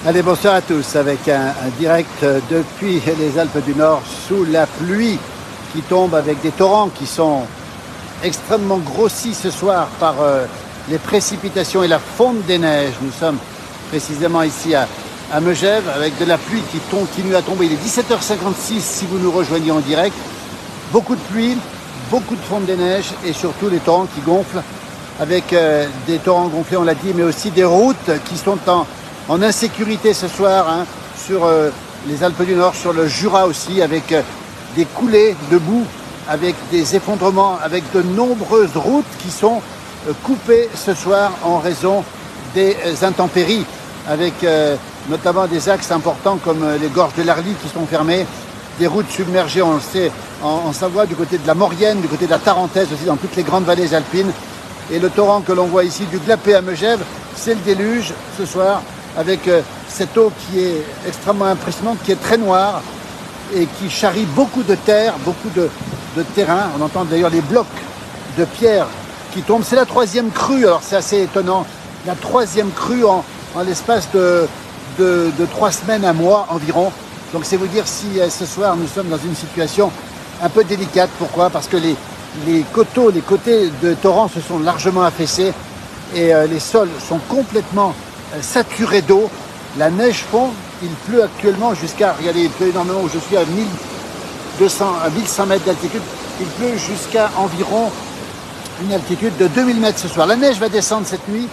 Allez, bonsoir à tous, avec un direct depuis les Alpes du Nord sous la pluie qui tombe avec des torrents qui sont extrêmement grossis ce soir par les précipitations et la fonte des neiges. Nous sommes précisément ici à Megève avec de la pluie qui continue à tomber. Il est 17h56 si vous nous rejoignez en direct. Beaucoup de pluie, beaucoup de fonte des neiges et surtout les torrents qui gonflent avec des torrents gonflés, on l'a dit, mais aussi des routes qui sont en insécurité ce soir sur les Alpes du Nord, sur le Jura aussi, avec des coulées de boue, avec des effondrements, avec de nombreuses routes qui sont coupées ce soir en raison des intempéries, avec notamment des axes importants comme les gorges de l'Arly qui sont fermées, des routes submergées, on le sait, en Savoie, du côté de la Maurienne, du côté de la Tarentaise aussi, dans toutes les grandes vallées alpines. Et le torrent que l'on voit ici du Glapé à Megève, c'est le déluge ce soir, avec cette eau qui est extrêmement impressionnante, qui est très noire et qui charrie beaucoup de terre, beaucoup de terrain. On entend d'ailleurs les blocs de pierre qui tombent. C'est la troisième crue, alors c'est assez étonnant, la troisième crue en l'espace de 3 semaines, un mois environ. Donc c'est vous dire si ce soir nous sommes dans une situation un peu délicate. Pourquoi? Parce que les côtés de torrents se sont largement affaissés et les sols sont complètement saturé d'eau, la neige fond, il pleut actuellement regardez, il pleut énormément où je suis à 1100 mètres d'altitude, il pleut jusqu'à environ une altitude de 2000 mètres ce soir. La neige va descendre cette nuit,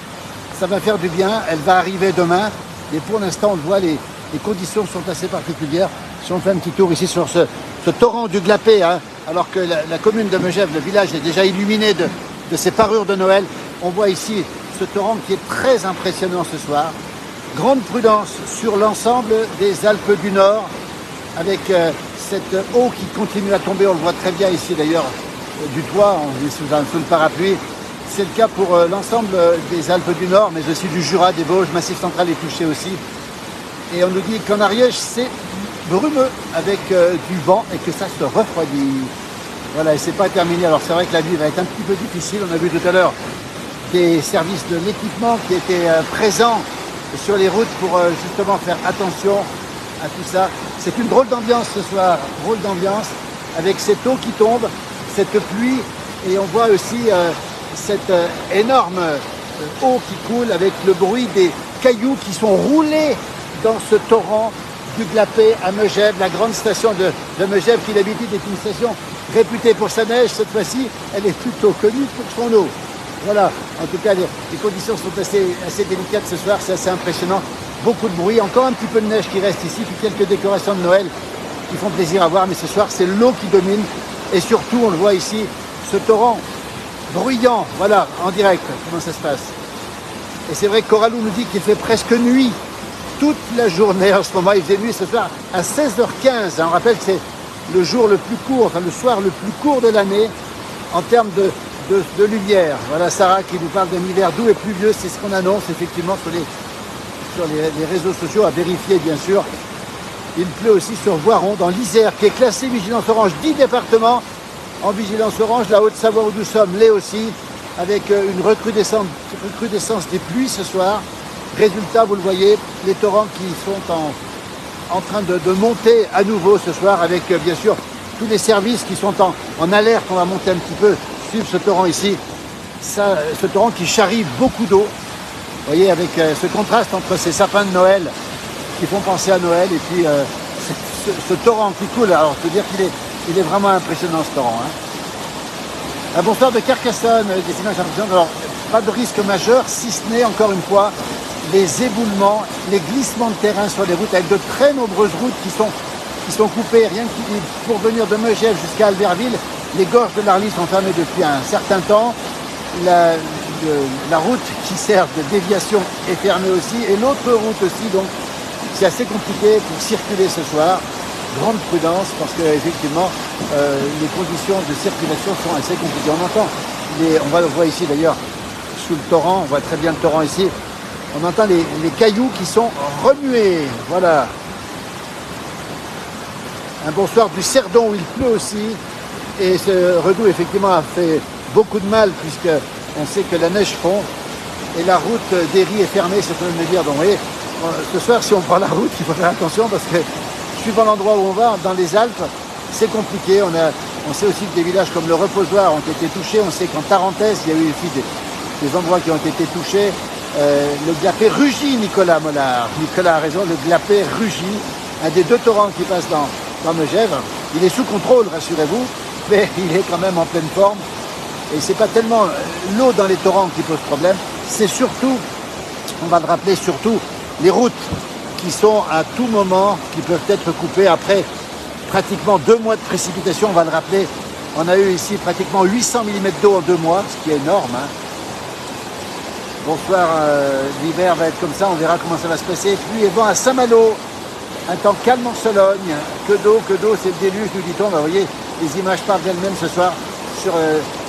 ça va faire du bien, elle va arriver demain, et pour l'instant on le voit, les conditions sont assez particulières. Si on fait un petit tour ici sur ce torrent du Glapé, alors que la commune de Megève, le village est déjà illuminé de ses parures de Noël, on voit ici ce torrent qui est très impressionnant ce soir. Grande prudence sur l'ensemble des Alpes du Nord avec cette eau qui continue à tomber. On le voit très bien ici d'ailleurs du toit, on est sous le parapluie. C'est le cas pour l'ensemble des Alpes du Nord, mais aussi du Jura, des Vosges, Massif central est touché aussi. Et on nous dit qu'en Ariège, c'est brumeux avec du vent et que ça se refroidit. Voilà, et c'est pas terminé. Alors c'est vrai que la nuit va être un petit peu difficile. On a vu tout à l'heure des services de l'équipement qui étaient présents sur les routes pour justement faire attention à tout ça. C'est une drôle d'ambiance ce soir, drôle d'ambiance avec cette eau qui tombe, cette pluie et on voit aussi cette énorme eau qui coule avec le bruit des cailloux qui sont roulés dans ce torrent du Glapé à Megève, la grande station de Megève qui d'habitude est une station réputée pour sa neige. Cette fois-ci, elle est plutôt connue pour son eau. Voilà, en tout cas, les conditions sont assez délicates ce soir, c'est assez impressionnant. Beaucoup de bruit, encore un petit peu de neige qui reste ici, puis quelques décorations de Noël qui font plaisir à voir, mais ce soir, c'est l'eau qui domine. Et surtout, on le voit ici, ce torrent bruyant, voilà, en direct, comment ça se passe. Et c'est vrai que Coralou nous dit qu'il fait presque nuit, toute la journée en ce moment. Il faisait nuit ce soir à 16h15. On rappelle que c'est le jour le plus court, enfin le soir le plus court de l'année en termes de lumière. Voilà Sarah qui nous parle d'un hiver doux et pluvieux, c'est ce qu'on annonce effectivement sur les réseaux sociaux, à vérifier bien sûr. Il pleut aussi sur Voiron, dans l'Isère, qui est classé vigilance orange, 10 départements en vigilance orange, la Haute-Savoie où nous sommes, l'est aussi, avec une recrudescence des pluies ce soir. Résultat, vous le voyez, les torrents qui sont en train de monter à nouveau ce soir, avec bien sûr tous les services qui sont en alerte. On va monter un petit peu, suivre ce torrent ici, ce torrent qui charrie beaucoup d'eau. Vous voyez, avec ce contraste entre ces sapins de Noël qui font penser à Noël et puis ce torrent qui coule. Alors, je veux dire qu'il est vraiment impressionnant ce torrent. Un bonsoir de Carcassonne, des images impressionnantes. Alors, pas de risque majeur, si ce n'est, encore une fois, les éboulements, les glissements de terrain sur les routes, avec de très nombreuses routes qui sont coupées, rien que pour venir de Megève jusqu'à Albertville. Les gorges de l'Arly sont fermées depuis un certain temps. La route qui sert de déviation est fermée aussi. Et l'autre route aussi, donc, c'est assez compliqué pour circuler ce soir. Grande prudence parce qu'effectivement, les conditions de circulation sont assez compliquées. On entend, on le voit ici d'ailleurs, sous le torrent, on voit très bien le torrent ici. On entend les cailloux qui sont remués. Voilà. Un bonsoir du Cerdon où il pleut aussi. Et ce redout, effectivement, a fait beaucoup de mal puisqu'on sait que la neige fond et la route d'Héry est fermée, c'est ce qu'on vient de me dire. Donc, vous voyez, ce soir, si on prend la route, il faut faire attention parce que suivant l'endroit où on va, dans les Alpes, c'est compliqué. On sait aussi que des villages comme le Reposoir ont été touchés. On sait qu'en Tarentaise, il y a eu aussi des endroits qui ont été touchés. Le Glapet rugit, Nicolas Mollard. Nicolas a raison, le Glapet rugit. Un des deux torrents qui passe dans Megève. Il est sous contrôle, rassurez-vous, mais il est quand même en pleine forme. Et c'est pas tellement l'eau dans les torrents qui pose problème, c'est surtout, on va le rappeler, surtout les routes qui sont à tout moment, qui peuvent être coupées après pratiquement 2 mois de précipitation, on va le rappeler. On a eu ici pratiquement 800 mm d'eau en 2 mois, ce qui est énorme. Hein. Bonsoir, l'hiver va être comme ça, on verra comment ça va se passer. Pluie et vent à Saint-Malo, un temps calme en Sologne, que d'eau, c'est le déluge, nous dit-on. Bah, vous voyez, les images parlent d'elles-mêmes ce soir sur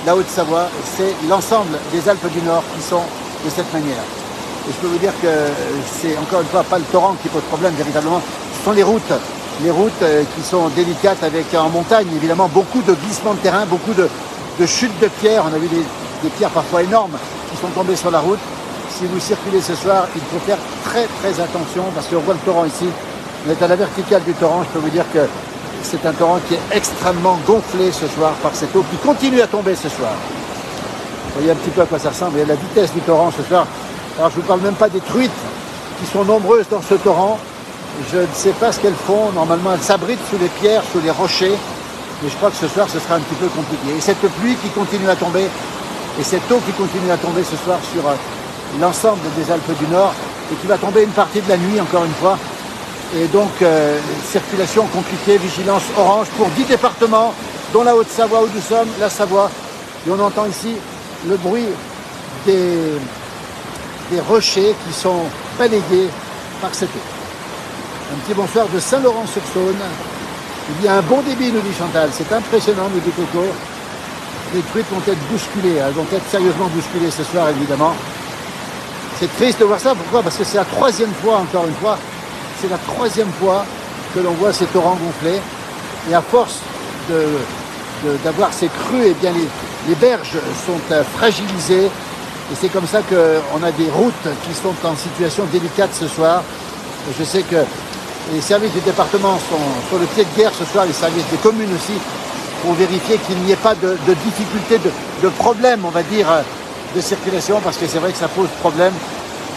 la Haute-Savoie. C'est l'ensemble des Alpes du Nord qui sont de cette manière. Et je peux vous dire que c'est encore une fois pas le torrent qui pose problème véritablement, ce sont les routes. Les routes qui sont délicates avec en montagne, évidemment, beaucoup de glissements de terrain, beaucoup de chutes de pierres. On a vu des pierres parfois énormes qui sont tombées sur la route. Si vous circulez ce soir, il faut faire très très attention parce qu'on voit le torrent ici. On est à la verticale du torrent. Je peux vous dire que c'est un torrent qui est extrêmement gonflé ce soir par cette eau qui continue à tomber ce soir. Vous voyez un petit peu à quoi ça ressemble. Et la vitesse du torrent ce soir. Alors je ne vous parle même pas des truites qui sont nombreuses dans ce torrent. Je ne sais pas ce qu'elles font. Normalement, elles s'abritent sous les pierres, sous les rochers. Mais je crois que ce soir, ce sera un petit peu compliqué. Et cette pluie qui continue à tomber, et cette eau qui continue à tomber ce soir sur l'ensemble des Alpes du Nord, et qui va tomber une partie de la nuit, encore une fois. Et donc, circulation compliquée, vigilance orange pour 10 départements, dont la Haute-Savoie où nous sommes, la Savoie. Et on entend ici le bruit des rochers qui sont balayés par cette eau. Un petit bonsoir de Saint-Laurent-sur-Saône. Il y a un bon débit, nous dit Chantal. C'est impressionnant, nous dit Coco. Les truites vont être bousculées. Elles vont être sérieusement bousculées ce soir, évidemment. C'est triste de voir ça. Pourquoi? Parce que c'est la 3e fois, encore une fois, c'est la 3e fois que l'on voit ces torrents gonflés. Et à force d'avoir ces crues, eh bien les berges sont fragilisées. Et c'est comme ça qu'on a des routes qui sont en situation délicate ce soir. Et je sais que les services du département sont sur le pied de guerre ce soir, les services des communes aussi, pour vérifier qu'il n'y ait pas de difficultés, de problèmes, on va dire, de circulation, parce que c'est vrai que ça pose problème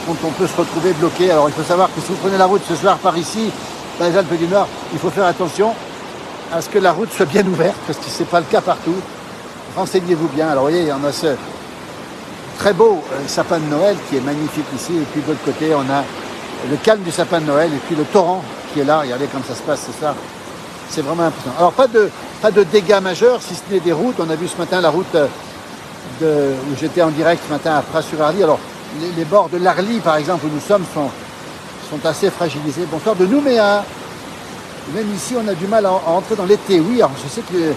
quand on peut se retrouver bloqué. Alors il faut savoir que si vous prenez la route ce soir par ici, dans les Alpes du Nord, il faut faire attention à ce que la route soit bien ouverte, parce que ce n'est pas le cas partout. Renseignez-vous bien. Alors vous voyez, il y en a ce très beau sapin de Noël qui est magnifique ici, et puis de l'autre côté, on a le calme du sapin de Noël, et puis le torrent qui est là. Regardez comme ça se passe, c'est ça. C'est vraiment impressionnant. Alors pas de dégâts majeurs, si ce n'est des routes. On a vu ce matin la route où j'étais en direct ce matin à Pras-sur-Arly. Alors les bords de l'Arly, par exemple, où nous sommes, sont assez fragilisés. Bonsoir de Nouméa. Même ici, on a du mal à entrer dans l'été. Oui, alors je sais que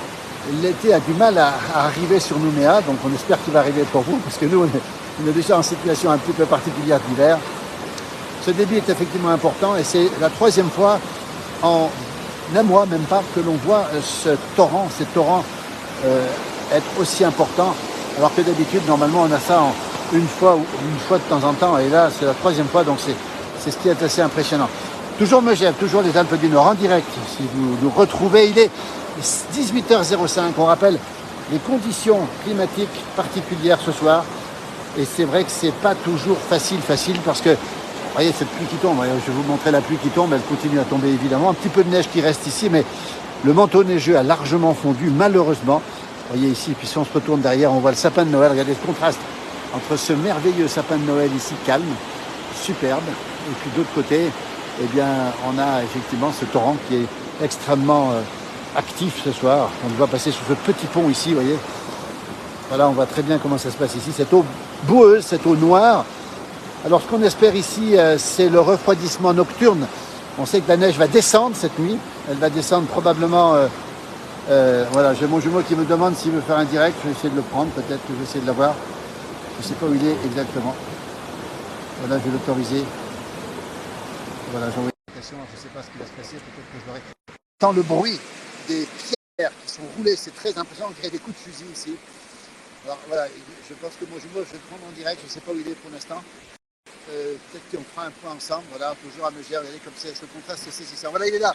l'été a du mal à arriver sur Nouméa, donc on espère qu'il va arriver pour vous, parce que nous, on est déjà en situation un petit peu particulière d'hiver. Ce débit est effectivement important, et c'est la 3e fois en un mois, même pas, que l'on voit ces torrents être aussi importants, alors que d'habitude, normalement, on a ça une fois de temps en temps, et là, c'est la 3e fois, donc c'est ce qui est assez impressionnant. Toujours Megève, toujours les Alpes du Nord, en direct, si vous nous retrouvez, il est 18h05, on rappelle les conditions climatiques particulières ce soir, et c'est vrai que c'est pas toujours facile, parce que voyez cette pluie qui tombe, je vais vous montrer la pluie qui tombe, elle continue à tomber évidemment, un petit peu de neige qui reste ici, mais le manteau neigeux a largement fondu, malheureusement. Vous voyez ici, puis si on se retourne derrière, on voit le sapin de Noël, regardez le contraste entre ce merveilleux sapin de Noël ici, calme, superbe, et puis de l'autre côté, eh bien, on a effectivement ce torrent qui est extrêmement actif ce soir. On le voit passer sur ce petit pont ici, vous voyez. Voilà, on voit très bien comment ça se passe ici, cette eau boueuse, cette eau noire. Alors, ce qu'on espère ici, c'est le refroidissement nocturne. On sait que la neige va descendre cette nuit. Elle va descendre probablement... voilà, j'ai mon jumeau qui me demande s'il veut faire un direct. Je vais essayer de le prendre, peut-être que je vais essayer de l'avoir. Je ne sais pas où il est exactement. Voilà, je vais l'autoriser. Voilà, j'ai envoyé une invitation. Je ne sais pas ce qui va se passer. Peut-être que je l'aurai. Tant le bruit des pierres qui sont roulées, c'est très impressionnant. On dirait des coups de fusil ici. Alors voilà, je pense que mon jumeau, je vais le prendre en direct. Je ne sais pas où il est pour l'instant. Peut-être qu'on fera un point ensemble, voilà, toujours à Megève, regardez comme c'est, ce contraste c'est saisissant. Voilà, il est là.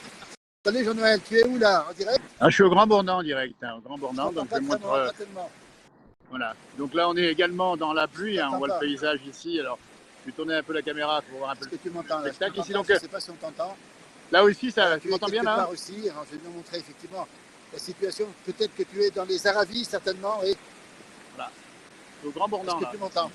Salut Jean-Noël, tu es où là, en direct? Ah, je suis au Grand Bornand en direct, au Grand Je Bornand, t'entends donc pas je très montre. loin, pas tellement. Voilà. Donc là, on est également dans la Je pluie, on t'entends voit le pas. paysage ici. Alors, je vais tourner un peu la caméra pour voir un peu Est-ce que tu le m'entends là? Je spectacle t'entends ici. pas, Donc je ne sais pas si on t'entend. là aussi, ça, tu Tu es m'entends bien quelque là? part aussi, alors je vais bien montrer effectivement la situation. Peut-être que tu es dans les Aravis, certainement, et Voilà. Au Grand est-ce Bornand que là, tu m'entends?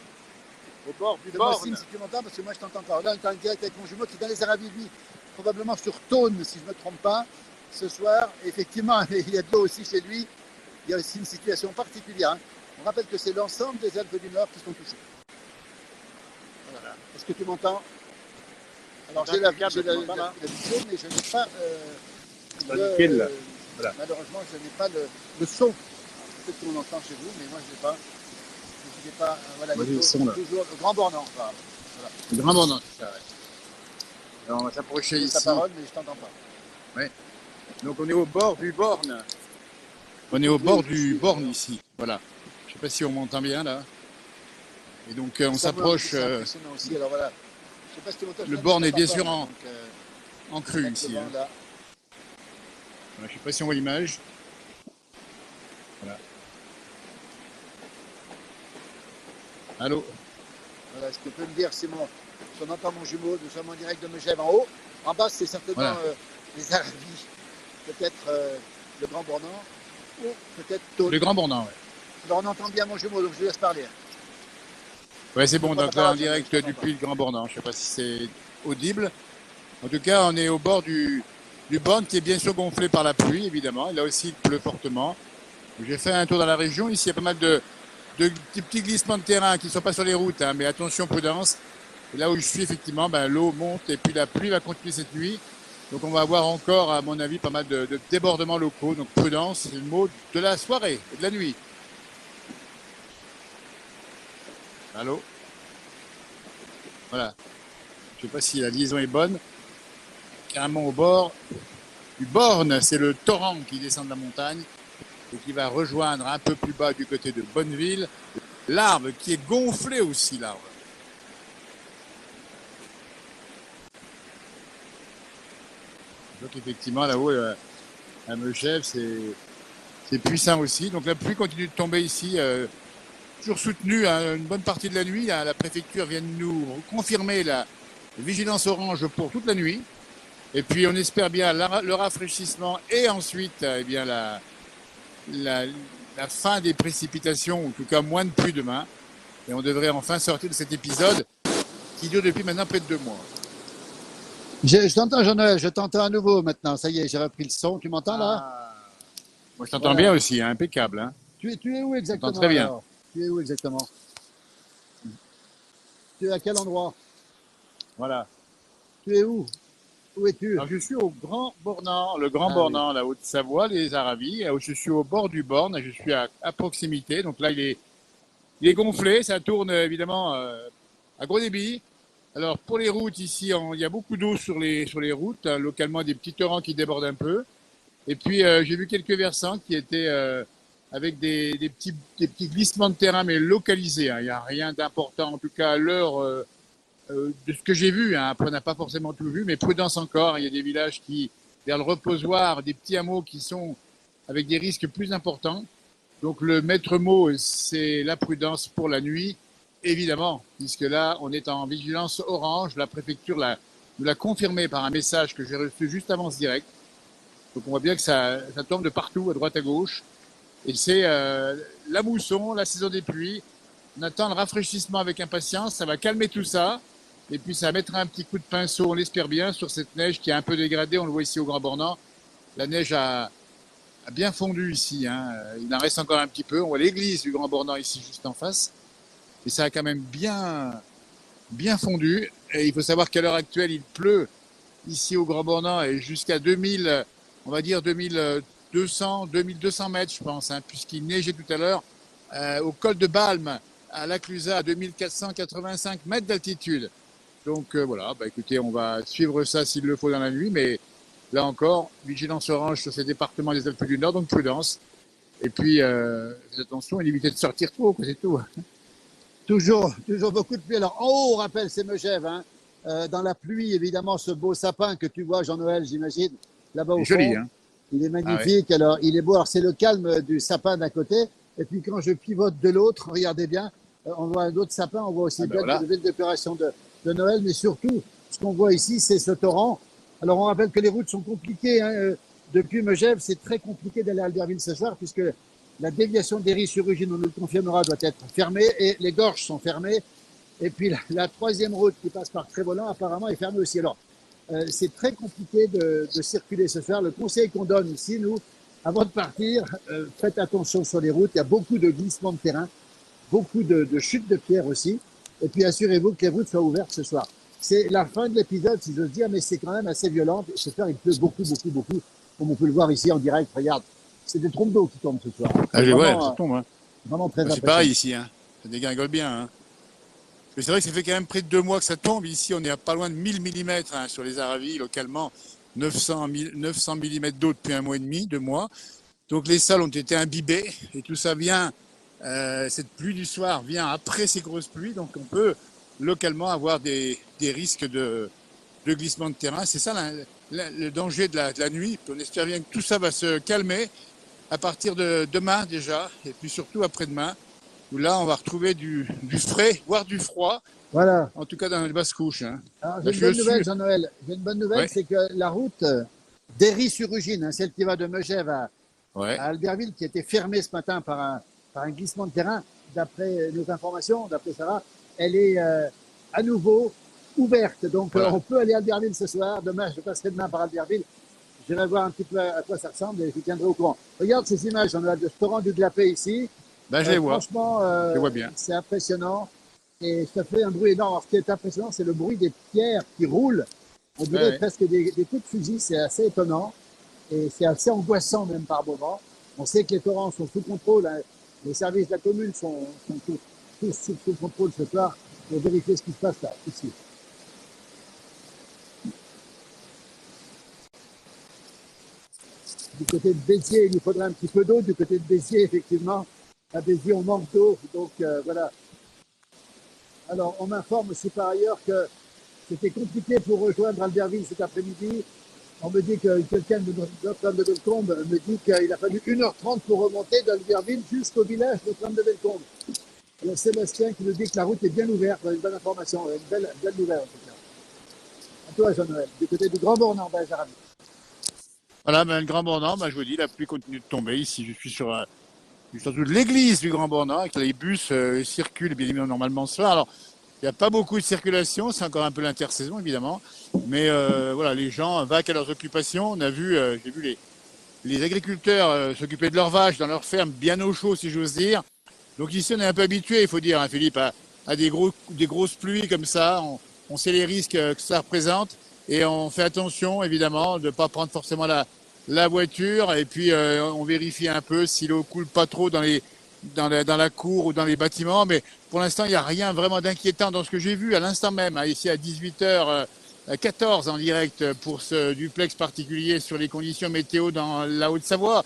au bord du Fais-moi signe Borne. si tu m'entends, parce que moi je t'entends pas. Là, on est en direct avec mon jumeau qui est dans les Aravis, lui, probablement sur Thône, si je ne me trompe pas, ce soir. Et effectivement, il y a de l'eau aussi chez lui. Il y a aussi une situation particulière. On rappelle que c'est l'ensemble des Alpes du Nord qui sont touchées. Voilà. Est-ce que tu m'entends? Alors j'ai la vision, mais je n'ai pas Nickel, là. Voilà. malheureusement je n'ai pas le son. Peut-être qu'on l'entend chez vous, mais moi je n'ai pas. Je n'ai pas. Voilà, Moi, il j'ai le faut son, là. toujours le Grand Bornand. Voilà. Le Grand Bornand, c'est ça, ouais. Alors, on va Je s'approcher donne ici. ta parole, mais je t'entends pas. Ouais. Donc on est au bord du Borne. On est au bord du Borne ici. Voilà. Je sais pas si on m'entend bien là. Et donc on s'approche. C'est impressionnant aussi. Alors voilà. Je sais pas si tu m'entends. Le Borne est bien sûr donc, en crue ici. devant, là. Voilà, je sais pas si on voit l'image. Voilà. Allô? Voilà, est-ce que tu peux me dire, Simon, si on entend mon jumeau, nous sommes en direct de Megève en haut. En bas, c'est certainement Voilà. les Aravis, peut-être le Grand Bornand, ou peut-être Thône. Le Grand Bornand, ouais. Alors on entend bien mon jumeau, donc je lui laisse parler. Ouais, c'est bon, donc là en direct je depuis le Grand Bornand. Je sais pas si c'est audible. En tout cas, on est au bord du Borne qui est bien sûr gonflé par la pluie, évidemment. Et là aussi, il pleut fortement. J'ai fait un tour dans la région. Ici, il y a pas mal de petits glissements de terrain qui ne sont pas sur les routes, mais attention, prudence. Et là où je suis, effectivement, l'eau monte et puis la pluie va continuer cette nuit. Donc on va avoir encore, à mon avis, pas mal de débordements locaux. Donc prudence, c'est le mot de la soirée et de la nuit. Allô? Voilà. Je ne sais pas si la liaison est bonne. Carrément au bord du Borne, c'est le torrent qui descend de la montagne et qui va rejoindre un peu plus bas du côté de Bonneville l'Arve qui est gonflé aussi, l'Arve. Donc effectivement là-haut à Megève c'est puissant aussi. Donc la pluie continue de tomber ici, toujours soutenue une bonne partie de la nuit. La préfecture vient de nous confirmer la vigilance orange pour toute la nuit. Et puis on espère bien le rafraîchissement et ensuite la fin des précipitations, ou en tout cas moins de pluie demain. Et on devrait enfin sortir de cet épisode qui dure depuis maintenant près de 2 mois. Je t'entends, Jean-Noël, je t'entends à nouveau maintenant. Ça y est, j'ai repris le son. Tu m'entends là? Moi je t'entends bien aussi, impeccable. Hein. Tu es où exactement? Très bien. Alors tu es où exactement? Tu es à quel endroit? Voilà. Tu es où? Où es-tu? Alors je suis au Grand Bornand, le Grand Bornand, la Haute-Savoie, les Aravis. Je suis au bord du Borne, je suis à proximité. Donc là, il est gonflé, ça tourne évidemment à gros débit. Alors pour les routes ici, il y a beaucoup d'eau sur les routes, localement des petits torrents qui débordent un peu. Et puis j'ai vu quelques versants qui étaient avec des petits glissements de terrain, mais localisés. Il n'y a rien d'important, en tout cas à l'heure de ce que j'ai vu. Après, on n'a pas forcément tout vu, mais prudence encore. Il y a des villages vers le reposoir, des petits hameaux qui sont avec des risques plus importants. Donc le maître mot, c'est la prudence pour la nuit, évidemment, puisque là, on est en vigilance orange. La préfecture nous l'a confirmé par un message que j'ai reçu juste avant ce direct. Donc on voit bien que ça tombe de partout, à droite, à gauche. Et c'est la mousson, la saison des pluies. On attend le rafraîchissement avec impatience. Ça va calmer tout ça. Et puis ça mettra un petit coup de pinceau, on l'espère bien, sur cette neige qui est un peu dégradée. On le voit ici au Grand Bornand. La neige a bien fondu ici. Il en reste encore un petit peu. On voit l'église du Grand Bornand ici, juste en face. Et ça a quand même bien fondu. Et il faut savoir qu'à l'heure actuelle, il pleut ici au Grand Bornand et jusqu'à 2000, on va dire 2200 mètres, je pense, puisqu'il neigeait tout à l'heure au col de Balme, à la Clusaz, à 2485 mètres d'altitude. Donc voilà, écoutez, on va suivre ça s'il le faut dans la nuit, mais là encore, vigilance orange sur ces départements des Alpes du Nord, donc prudence. Et puis, attention, et éviter de sortir trop, c'est tout. toujours beaucoup de pluie. Alors, en haut, on rappelle, c'est Megève, hein. Dans la pluie, évidemment, ce beau sapin que tu vois, Jean-Noël, j'imagine, là-bas C'est au joli, fond. hein. Il est Ah ouais. magnifique. Alors, il est beau. Alors, c'est le calme du sapin d'un côté. Et puis, quand je pivote de l'autre, regardez bien, on voit un autre sapin. On voit aussi Ah ben bien voilà. le ville décoration de Noël. Mais surtout, ce qu'on voit ici, c'est ce torrent. Alors, on rappelle que les routes sont compliquées, hein. Depuis Megève, c'est très compliqué d'aller à Albertville ce soir, puisque la déviation d'Héry-sur-Ugine, on nous le confirmera, doit être fermée. Et les gorges sont fermées. Et puis, la troisième route qui passe par Trévolan, apparemment, est fermée aussi. Alors, c'est très compliqué de circuler ce soir. Le conseil qu'on donne ici, nous, avant de partir, faites attention sur les routes. Il y a beaucoup de glissements de terrain, beaucoup de chutes de pierres aussi. Et puis assurez-vous que les routes soient ouvertes ce soir. C'est la fin de l'épisode, si j'ose dire, mais c'est quand même assez violent. Ce soir, il pleut beaucoup, beaucoup, beaucoup, comme on peut le voir ici en direct. Regarde, c'est des trompes d'eau qui tombent ce soir. Ah, C'est ouais, vraiment, ça tombe, hein. vraiment très C'est pareil impressionnant. ici, hein. Ça dégringole bien, hein. Mais c'est vrai que ça fait quand même près de 2 mois que ça tombe. Ici, on est à pas loin de 1000 millimètres hein, sur les Aravis, localement. 900 millimètres d'eau depuis 1 mois et demi, 2 mois. Donc les sols ont été imbibés et tout ça vient, cette pluie du soir vient après ces grosses pluies. Donc on peut localement avoir des risques de glissement de terrain. C'est ça le danger de la nuit. On espère bien que tout ça va se calmer à partir de demain déjà et puis surtout après-demain. Où là, on va retrouver du frais, voire du froid, Voilà. en tout cas dans les basses couches. Hein. Alors, j'ai Là, une bonne je suis. nouvelle, Jean-Noël. J'ai une bonne nouvelle, Ouais, c'est que la route d'Héry-sur-Ugine, hein, celle qui va de Megève ouais. à Albertville, qui a été fermée ce matin par un glissement de terrain, d'après nos informations, d'après Sarah, elle est à nouveau ouverte. Donc, Voilà. on peut aller à Albertville ce soir. Demain, je passerai demain par Albertville. J'irai voir un petit peu à quoi ça ressemble et je vous tiendrai au courant. Regarde ces images, Jean-Noël, de ce torrent du Glapé ici. Ben, je les vois. Franchement, Je les vois bien. c'est impressionnant et ça fait un bruit énorme. Alors, ce qui est impressionnant, c'est le bruit des pierres qui roulent. On Ouais, dirait ouais. presque des coups de fusil. C'est assez étonnant et c'est assez angoissant même par moments. On sait que les torrents sont sous contrôle, hein. Les services de la commune sont tous sous contrôle ce soir pour vérifier ce qui se passe là, ici. Du côté de Béziers, il nous faudrait un petit peu d'eau. Du côté de Béziers, effectivement, à Béziers, on manque d'eau. Donc voilà. Alors, on m'informe aussi par ailleurs que c'était compliqué pour rejoindre Albertville cet après-midi. On me dit que quelqu'un de Notre-Dame de Bellecombe me dit qu'il a fallu 1h30 pour remonter d'Albertville jusqu'au village de Notre-Dame de Bellecombe. Il y a Sébastien qui nous dit que la route est bien ouverte. Une bonne information, une belle nouvelle en tout cas. À toi, Jean-Noël, du côté du Grand Bornand, en Belge-Arabie. Voilà, ben, le Grand Bornand, ben, je vous dis, la pluie continue de tomber. Ici, je suis sur surtout de l'église du Grand Bornand, et que les bus circulent bien évidemment normalement ce soir. Alors, il n'y a pas beaucoup de circulation, c'est encore un peu l'intersaison évidemment, mais voilà, les gens vaquent à leurs occupations. On a vu, j'ai vu les agriculteurs s'occuper de leurs vaches dans leurs fermes bien au chaud, si j'ose dire. Donc ici, on est un peu habitué, il faut dire, hein, Philippe, à des grosses pluies comme ça. On sait les risques que ça représente et on fait attention, évidemment, de ne pas prendre forcément la voiture. Et puis, on vérifie un peu si l'eau coule pas trop dans la cour ou dans les bâtiments. Mais pour l'instant, il n'y a rien vraiment d'inquiétant dans ce que j'ai vu à l'instant même, hein, ici à 18h14 en direct pour ce duplex particulier sur les conditions météo dans la Haute-Savoie.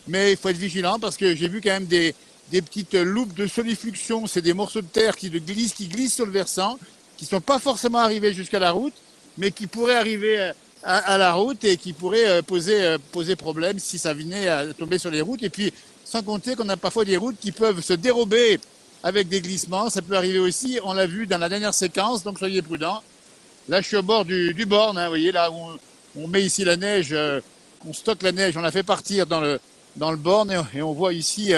Mais il faut être vigilant parce que j'ai vu quand même des petites loupes de solifluxion. C'est des morceaux de terre qui glissent sur le versant, qui ne sont pas forcément arrivés jusqu'à la route, mais qui pourraient arriver à la route et qui pourraient poser problème si ça venait à tomber sur les routes. Et puis, sans compter qu'on a parfois des routes qui peuvent se dérober avec des glissements. Ça peut arriver aussi, on l'a vu dans la dernière séquence, donc soyez prudents. Là, je suis au bord du borne, hein, vous voyez, là où on met ici la neige, on stocke la neige, on la fait partir dans le borne et on voit ici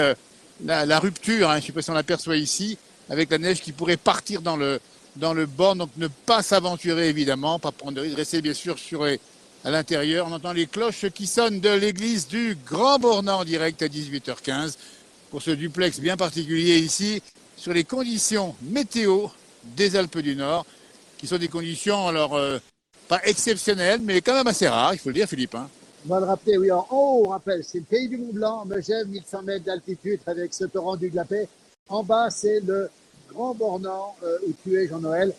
la rupture, hein, je ne sais pas si on l'aperçoit ici, avec la neige qui pourrait partir dans le borne, donc ne pas s'aventurer évidemment, pas prendre de risque, rester bien sûr à l'intérieur. On entend les cloches qui sonnent de l'église du Grand Bornand en direct à 18h15 pour ce duplex bien particulier ici sur les conditions météo des Alpes du Nord, qui sont des conditions alors pas exceptionnelles, mais quand même assez rares, il faut le dire, Philippe. Hein. On va le rappeler, oui, en haut, on rappelle, c'est le pays du Mont Blanc, Megève, 1100 mètres d'altitude avec ce torrent du Glapé. En bas, c'est le Grand Bornand où tu es, Jean-Noël.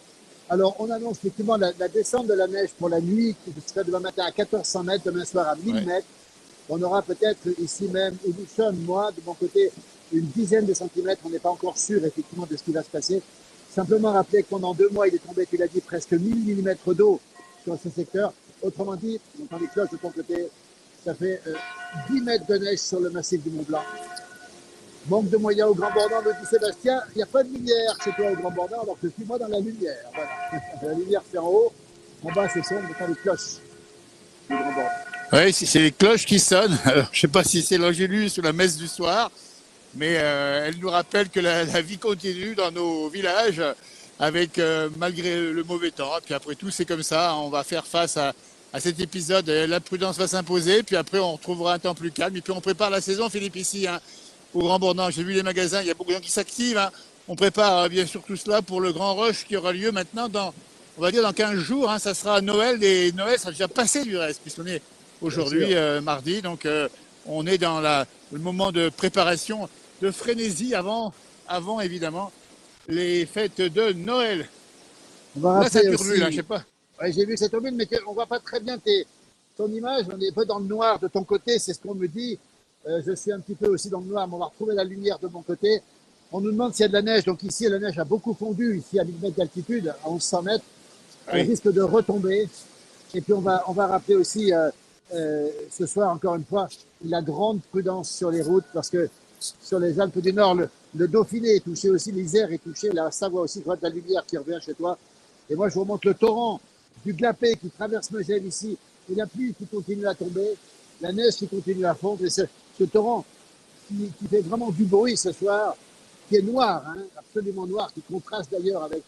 Alors, on annonce effectivement la descente de la neige pour la nuit, qui serait demain matin à 1400 mètres, demain soir à 1000 Ouais. mètres. On aura peut-être ici même où nous sommes, moi, de mon côté, une dizaine de centimètres. On n'est pas encore sûr effectivement de ce qui va se passer. Simplement rappeler que pendant 2 mois, il est tombé, tu l'as dit, presque 1000 millimètres d'eau sur ce secteur. Autrement dit, on entend les cloches de ton côté, ça fait 10 mètres de neige sur le massif du Mont Blanc. Manque de moyens au Grand Bornand, me dit Sébastien. Il n'y a pas de lumière chez toi au Grand Bornand, alors que je suis moi dans la lumière. Voilà. La lumière, c'est en haut. En bas, c'est sombre, on entend les cloches du Grand Bornand. Oui, c'est les cloches qui sonnent. Alors, je ne sais pas si c'est l'Angélus ou la messe du soir, mais elle nous rappelle que la vie continue dans nos villages avec malgré le mauvais temps. Puis après tout, c'est comme ça. On va faire face à cet épisode. La prudence va s'imposer. Puis après, on retrouvera un temps plus calme. Et puis on prépare la saison, Philippe, ici, hein, au Grand Bornand. J'ai vu les magasins. Il y a beaucoup de gens qui s'activent. Hein. On prépare bien sûr tout cela pour le grand rush qui aura lieu maintenant on va dire dans 15 jours. Hein, ça sera Noël. Et Noël sera déjà passé du reste, puisqu'on est aujourd'hui mardi. Donc on est dans le moment de préparation, de frénésie avant évidemment les fêtes de Noël. On va là, ça rappeler turbule, aussi. hein, je sais pas. Ouais, j'ai vu cette turbule, mais on voit pas très bien ton image. On est un peu dans le noir de ton côté, c'est ce qu'on me dit. Je suis un petit peu aussi dans le noir, mais on va retrouver la lumière de mon côté. On nous demande s'il y a de la neige. Donc ici, la neige a beaucoup fondu, ici à 1000 mètres d'altitude, à 1100 mètres. Elle risque de retomber. Et puis on va rappeler aussi ce soir, encore une fois, la grande prudence sur les routes, parce que sur les Alpes du Nord, le Dauphiné est touché aussi, l'Isère est touché, la Savoie aussi, je vois de la lumière qui revient chez toi. Et moi, je vous remonte le torrent du Glapé qui traverse Megève ici, et la pluie qui continue à tomber, la neige qui continue à fondre, et ce torrent qui fait vraiment du bruit ce soir, qui est noir, hein, absolument noir, qui contraste d'ailleurs avec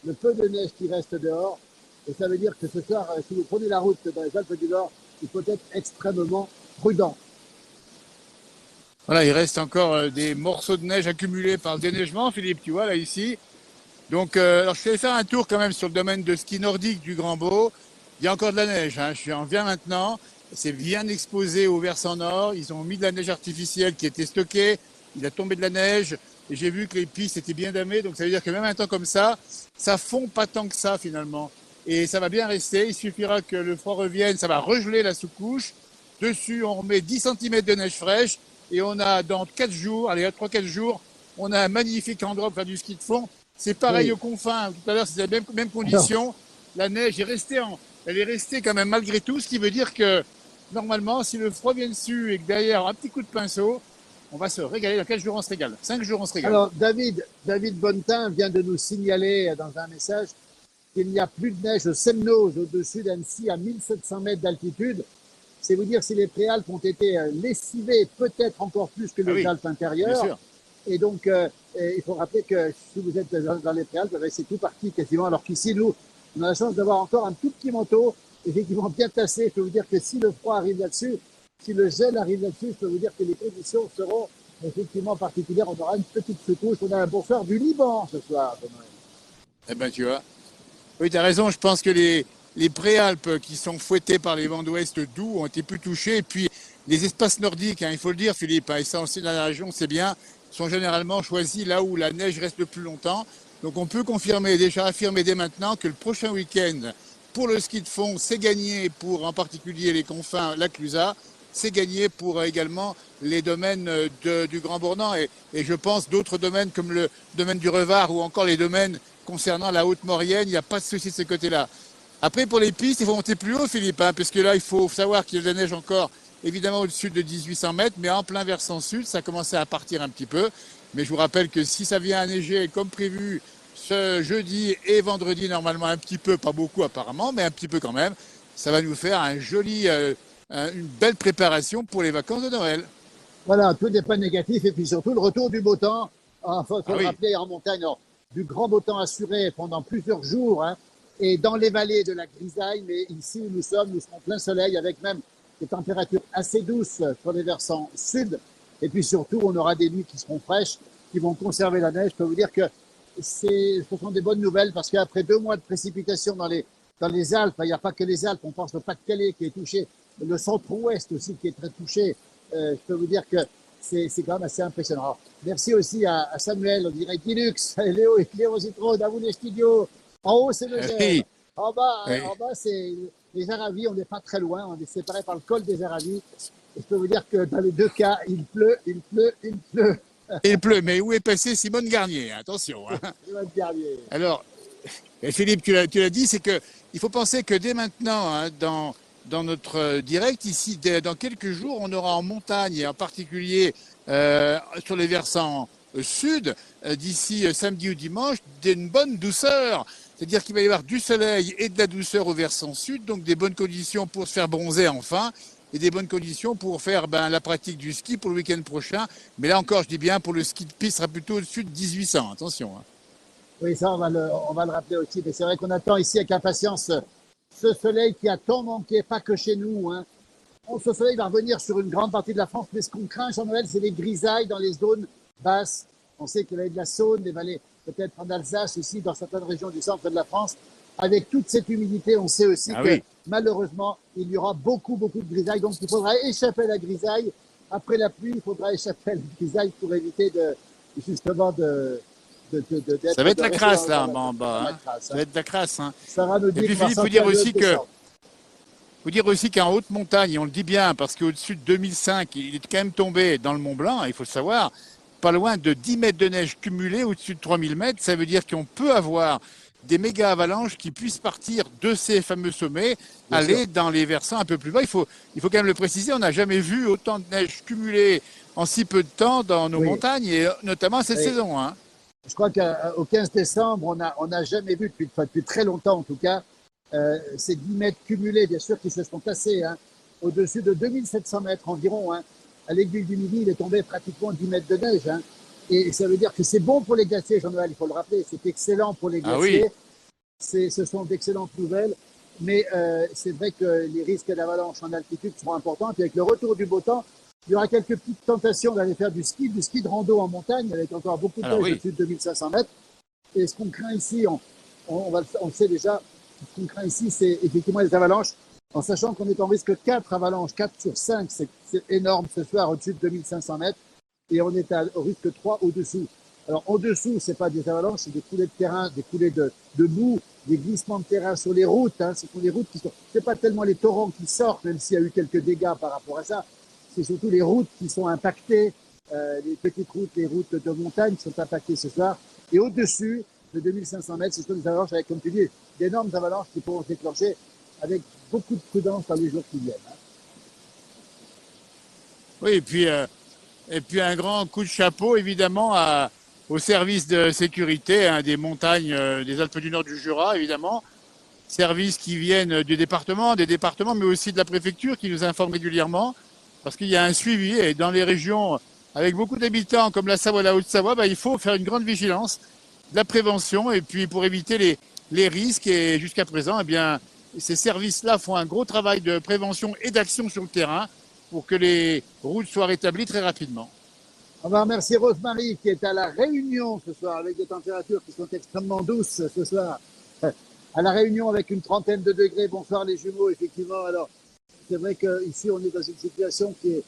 le peu de neige qui reste dehors. Et ça veut dire que ce soir, si vous prenez la route dans les Alpes du Nord, il faut être extrêmement prudent. Voilà, il reste encore des morceaux de neige accumulés par le déneigement, Philippe, tu vois, là, ici. Donc, alors je suis allé faire un tour quand même sur le domaine de ski nordique du Grand Beau. Il y a encore de la neige, hein. Je en viens maintenant. C'est bien exposé au versant nord. Ils ont mis de la neige artificielle qui était stockée. Il a tombé de la neige. Et j'ai vu que les pistes étaient bien damées. Donc, ça veut dire que même un temps comme ça fond pas tant que ça, finalement. Et ça va bien rester. Il suffira que le froid revienne. Ça va regeler la sous-couche. Dessus, on remet 10 cm de neige fraîche. Et on a dans 4 jours, allez, 3-4 jours, on a un magnifique endroit pour faire du ski de fond. C'est pareil aux confins. Tout à l'heure, c'est la même condition. La neige elle est restée quand même malgré tout, ce qui veut dire que normalement, si le froid vient dessus et que derrière, un petit coup de pinceau, on va se régaler. Dans 4 jours, on se régale. 5 jours, on se régale. Alors, David Bonnetin vient de nous signaler dans un message qu'il n'y a plus de neige au Semnoz, au-dessus d'Annecy, à 1700 mètres d'altitude. C'est vous dire si les préalpes ont été lessivées, peut-être encore plus que les Alpes intérieures. Bien sûr. Et donc, il faut rappeler que si vous êtes dans les préalpes, c'est tout parti quasiment, alors qu'ici, nous, on a la chance d'avoir encore un tout petit manteau, effectivement bien tassé. Je peux vous dire que si le froid arrive là-dessus, si le gel arrive là-dessus, je peux vous dire que les conditions seront effectivement particulières. On aura une petite secousse. On a un bonsoir du Liban ce soir. Eh ben, tu vois. Oui, tu as raison. Je pense que les préalpes qui sont fouettées par les vents d'ouest doux ont été plus touchés. Et puis, les espaces nordiques, hein, il faut le dire, Philippe, hein, et ça aussi dans la région, c'est bien, sont généralement choisis là où la neige reste le plus longtemps. Donc on peut affirmer dès maintenant que le prochain week-end pour le ski de fond, c'est gagné pour en particulier les confins, la Clusaz, c'est gagné pour également les domaines du Grand Bornand et je pense d'autres domaines comme le domaine du Revard ou encore les domaines concernant la Haute-Maurienne, il n'y a pas de souci de ce côté-là. Après pour les pistes, il faut monter plus haut, Philippe, hein, parce que là il faut savoir qu'il y a de la neige encore évidemment au-dessus de 1800 mètres, mais en plein versant sud, ça commençait à partir un petit peu. Mais je vous rappelle que si ça vient à neiger comme prévu ce jeudi et vendredi, normalement un petit peu, pas beaucoup apparemment, mais un petit peu quand même, ça va nous faire une belle préparation pour les vacances de Noël. Voilà, tout n'est pas négatif. Et puis surtout, le retour du beau temps. Il faut le rappeler, en montagne, du grand beau temps assuré pendant plusieurs jours. Hein, et dans les vallées de la grisaille, mais ici où nous sommes, nous serons plein soleil avec même des températures assez douces sur les versants sud. Et puis surtout, on aura des nuits qui seront fraîches, qui vont conserver la neige. Je peux vous dire que ce sont des bonnes nouvelles parce qu'après 2 mois de précipitations dans les Alpes, il n'y a pas que les Alpes, on pense au Pas-de-Calais qui est touché, le centre-ouest aussi qui est très touché. Je peux vous dire que c'est quand même assez impressionnant. Alors, merci aussi à Samuel, on dirait Guilux, Léo et Cléo Zitrone, à vous les studios. En haut, c'est le gel. En bas, c'est les Aravis, on n'est pas très loin, on est séparés par le col des Aravis. Et je peux vous dire que dans les 2 cas, il pleut. Et il pleut. Mais où est passée Simone Garnier? Attention. Hein. Alors, et Philippe, tu l'as dit, c'est que il faut penser que dès maintenant, hein, dans notre direct, ici, dans quelques jours, on aura en montagne, et en particulier sur les versants sud, d'ici samedi ou dimanche, d'une bonne douceur. C'est-à-dire qu'il va y avoir du soleil et de la douceur au versant sud, donc des bonnes conditions pour se faire bronzer enfin, et des bonnes conditions pour faire la pratique du ski pour le week-end prochain. Mais là encore, je dis bien, pour le ski de piste, sera plutôt au-dessus de 1800. Attention. Hein. Oui, ça, on va le rappeler aussi. Mais c'est vrai qu'on attend ici avec impatience ce soleil qui a tant manqué, pas que chez nous. Hein. Ce soleil va revenir sur une grande partie de la France, mais ce qu'on craint, Jean-Noël, c'est les grisailles dans les zones basses. On sait qu'il y a de la Saône, des vallées, peut-être en Alsace aussi, dans certaines régions du centre de la France. Avec toute cette humidité, on sait aussi que malheureusement, il y aura beaucoup de grisailles. Donc, il faudra échapper à la grisaille. Après la pluie, il faudra échapper à la grisaille pour éviter justement ça va être la crasse là en bas. Hein. Ça va être la crasse. Hein. Sarah nous dit et puis Philippe, faut dire aussi qu'en haute montagne, on le dit bien, parce qu'au-dessus de 2005, il est quand même tombé dans le Mont Blanc, il faut le savoir, pas loin de 10 mètres de neige cumulée au-dessus de 3000 mètres. Ça veut dire qu'on peut avoir des méga avalanches qui puissent partir de ces fameux sommets, aller dans les versants un peu plus bas. Il faut quand même le préciser, on n'a jamais vu autant de neige cumulée en si peu de temps dans nos montagnes, et notamment cette saison. Hein. Je crois qu'au 15 décembre, on n'a jamais vu, depuis très longtemps en tout cas, ces 10 mètres cumulés, bien sûr, qui se sont tassés hein, au-dessus de 2700 mètres environ. Hein. À l'Aiguille du Midi, il est tombé pratiquement 10 mètres de neige. Hein. Et ça veut dire que c'est bon pour les glaciers, Jean-Noël, il faut le rappeler. C'est excellent pour les glaciers. Ce sont d'excellentes nouvelles. Mais c'est vrai que les risques d'avalanche en altitude seront importants. Puis avec le retour du beau temps, il y aura quelques petites tentations d'aller faire du ski de rando en montagne, avec encore beaucoup de neige au-dessus de 2500 mètres. Et ce qu'on craint ici, on le sait déjà, ce qu'on craint ici, c'est effectivement les avalanches, en sachant qu'on est en risque 4 avalanches, 4 sur 5, c'est énorme ce soir au-dessus de 2500 mètres, et on est au risque 3 au-dessous. Alors au-dessous, c'est pas des avalanches, c'est des coulées de terrain, des coulées de boue, des glissements de terrain sur les routes. Hein. Ce sont les routes qui sont, c'est pas tellement les torrents qui sortent, même s'il y a eu quelques dégâts par rapport à ça, c'est surtout les routes qui sont impactées, les petites routes, les routes de montagne qui sont impactées ce soir. Et au-dessus de 2500 mètres, ce sont des avalanches avec, comme tu dis, d'énormes avalanches qui pourront se déclencher avec beaucoup de prudence dans les jours qui viennent. Hein. Oui, et puis un grand coup de chapeau, évidemment, au service de sécurité hein, des montagnes des Alpes du Nord du Jura, évidemment. Services qui viennent des départements, mais aussi de la préfecture qui nous informent régulièrement. Parce qu'il y a un suivi et dans les régions avec beaucoup d'habitants comme la Savoie, la Haute-Savoie, il faut faire une grande vigilance, de la prévention et puis pour éviter les risques. Et jusqu'à présent, eh bien, ces services-là font un gros travail de prévention et d'action sur le terrain pour que les routes soient rétablies très rapidement. On va remercier Rosemary qui est à La Réunion ce soir avec des températures qui sont extrêmement douces ce soir. À La Réunion avec une trentaine de degrés. Bonsoir les jumeaux, effectivement. Alors, c'est vrai qu'ici, on est dans une situation qui